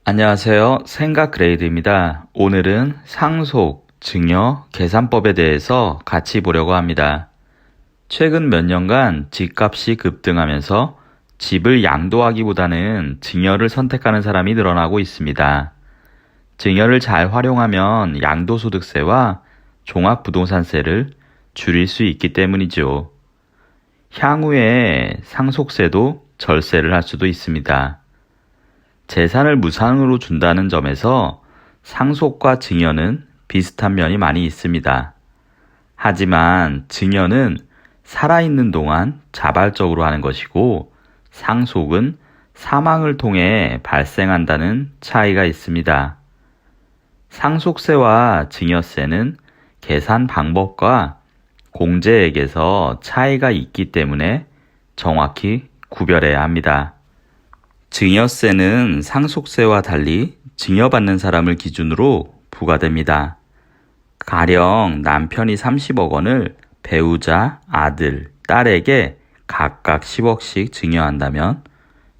안녕하세요. 생각 그레이드입니다. 오늘은 상속, 증여, 계산법에 대해서 같이 보려고 합니다. 최근 몇 년간 집값이 급등하면서 집을 양도하기보다는 증여를 선택하는 사람이 늘어나고 있습니다. 증여를 잘 활용하면 양도소득세와 종합부동산세를 줄일 수 있기 때문이죠. 향후에 상속세도 절세를 할 수도 있습니다. 재산을 무상으로 준다는 점에서 상속과 증여는 비슷한 면이 많이 있습니다. 하지만 증여는 살아있는 동안 자발적으로 하는 것이고 상속은 사망을 통해 발생한다는 차이가 있습니다. 상속세와 증여세는 계산 방법과 공제액에서 차이가 있기 때문에 정확히 구별해야 합니다. 증여세는 상속세와 달리 증여받는 사람을 기준으로 부과됩니다. 가령 남편이 30억 원을 배우자, 아들, 딸에게 각각 10억씩 증여한다면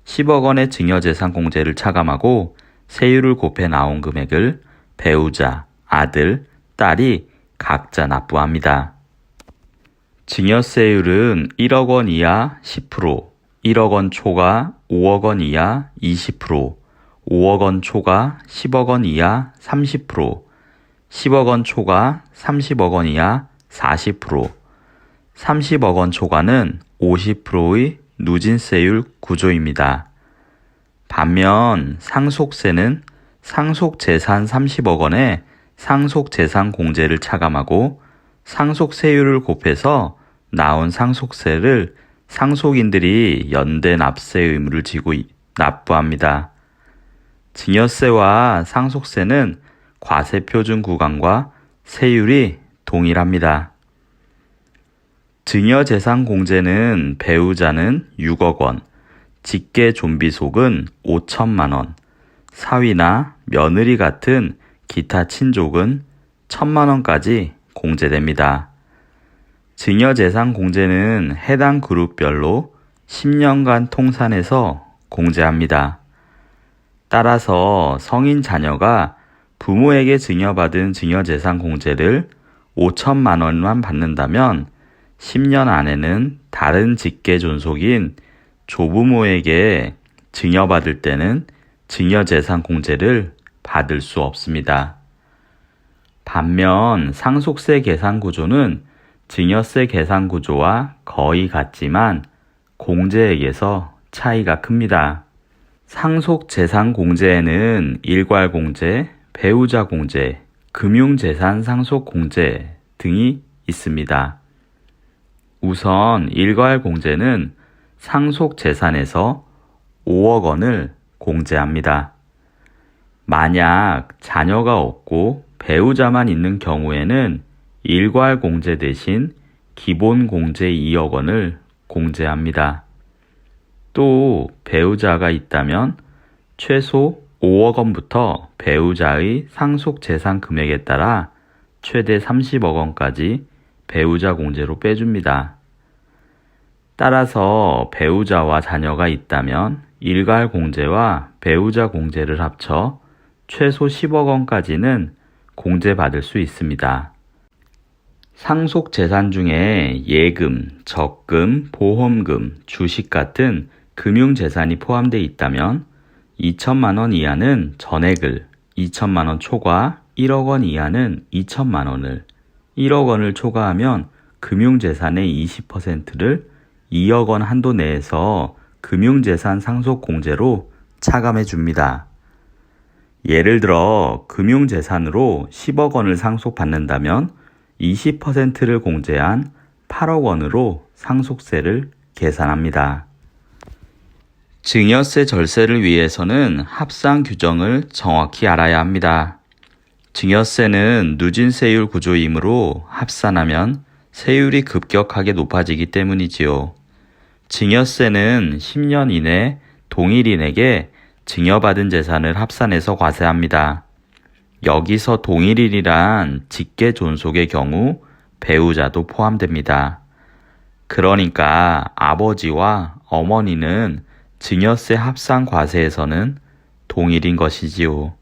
10억 원의 증여재산 공제를 차감하고 세율을 곱해 나온 금액을 배우자, 아들, 딸이 각자 납부합니다. 증여세율은 1억 원 이하 10%, 1억 원 초과 5억 원 이하 20%, 5억 원 초과 10억 원 이하 30%, 10억 원 초과 30억 원 이하 40%, 30억 원 초과는 50%의 누진세율 구조입니다. 반면 상속세는 상속재산 30억 원에 상속재산 공제를 차감하고 상속세율을 곱해서 나온 상속세를 상속인들이 연대 납세 의무를 지고 납부합니다. 증여세와 상속세는 과세표준 구간과 세율이 동일합니다. 증여재산 공제는 배우자는 6억 원, 직계 존비속은 5천만 원, 사위나 며느리 같은 기타 친족은 1천만 원까지 공제됩니다. 증여재산 공제는 해당 그룹별로 10년간 통산해서 공제합니다. 따라서 성인 자녀가 부모에게 증여받은 증여재산 공제를 5천만 원만 받는다면 10년 안에는 다른 직계 존속인 조부모에게 증여받을 때는 증여재산 공제를 받을 수 없습니다. 반면 상속세 계산 구조는 증여세 계산 구조와 거의 같지만 공제액에서 차이가 큽니다. 상속재산 공제에는 일괄공제, 배우자 공제, 금융재산 상속 공제 등이 있습니다. 우선 일괄공제는 상속재산에서 5억 원을 공제합니다. 만약 자녀가 없고 배우자만 있는 경우에는 일괄공제 대신 기본공제 2억 원을 공제합니다. 또 배우자가 있다면 최소 5억 원부터 배우자의 상속재산 금액에 따라 최대 30억 원까지 배우자 공제로 빼줍니다. 따라서 배우자와 자녀가 있다면 일괄공제와 배우자 공제를 합쳐 최소 10억 원까지는 공제받을 수 있습니다. 상속재산 중에 예금, 적금, 보험금, 주식 같은 금융재산이 포함되어 있다면 2천만 원 이하는 전액을, 2천만 원 초과 1억 원 이하는 2천만 원을, 1억 원을 초과하면 금융재산의 20%를 2억 원 한도 내에서 금융재산 상속공제로 차감해 줍니다. 예를 들어 금융재산으로 10억 원을 상속받는다면 20%를 공제한 8억 원으로 상속세를 계산합니다. 증여세 절세를 위해서는 합산 규정을 정확히 알아야 합니다. 증여세는 누진세율 구조이므로 합산하면 세율이 급격하게 높아지기 때문이지요. 증여세는 10년 이내 동일인에게 증여받은 재산을 합산해서 과세합니다. 여기서 동일인이란 직계 존속의 경우 배우자도 포함됩니다. 그러니까 아버지와 어머니는 증여세 합산 과세에서는 동일인 것이지요.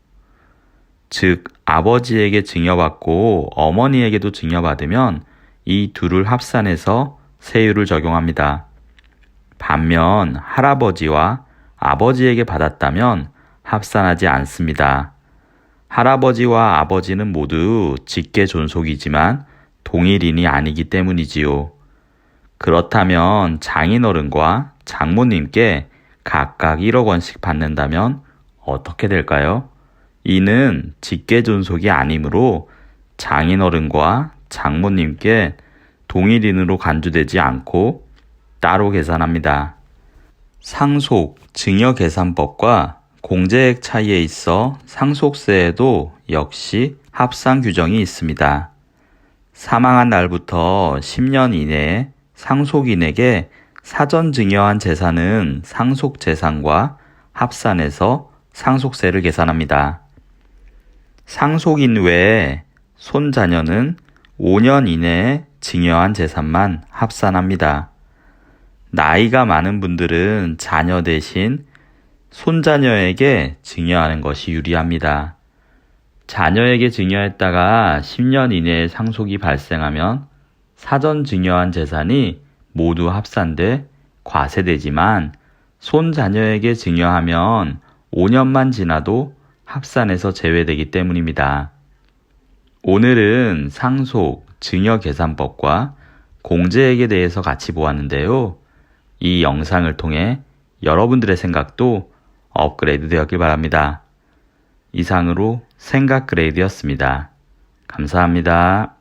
즉, 아버지에게 증여받고 어머니에게도 증여받으면 이 둘을 합산해서 세율을 적용합니다. 반면 할아버지와 아버지에게 받았다면 합산하지 않습니다. 할아버지와 아버지는 모두 직계 존속이지만 동일인이 아니기 때문이지요. 그렇다면 장인어른과 장모님께 각각 1억 원씩 받는다면 어떻게 될까요? 이는 직계 존속이 아니므로 장인어른과 장모님께 동일인으로 간주되지 않고 따로 계산합니다. 상속 증여계산법과 공제액 차이에 있어 상속세에도 역시 합산 규정이 있습니다. 사망한 날부터 10년 이내에 상속인에게 사전 증여한 재산은 상속재산과 합산해서 상속세를 계산합니다. 상속인 외에 손자녀는 5년 이내에 증여한 재산만 합산합니다. 나이가 많은 분들은 자녀 대신 손자녀에게 증여하는 것이 유리합니다. 자녀에게 증여했다가 10년 이내에 상속이 발생하면 사전 증여한 재산이 모두 합산돼 과세되지만 손자녀에게 증여하면 5년만 지나도 합산해서 제외되기 때문입니다. 오늘은 상속, 증여계산법과 공제액에 대해서 같이 보았는데요. 이 영상을 통해 여러분들의 생각도 업그레이드 되었길 바랍니다. 이상으로 생각 그레이드였습니다. 감사합니다.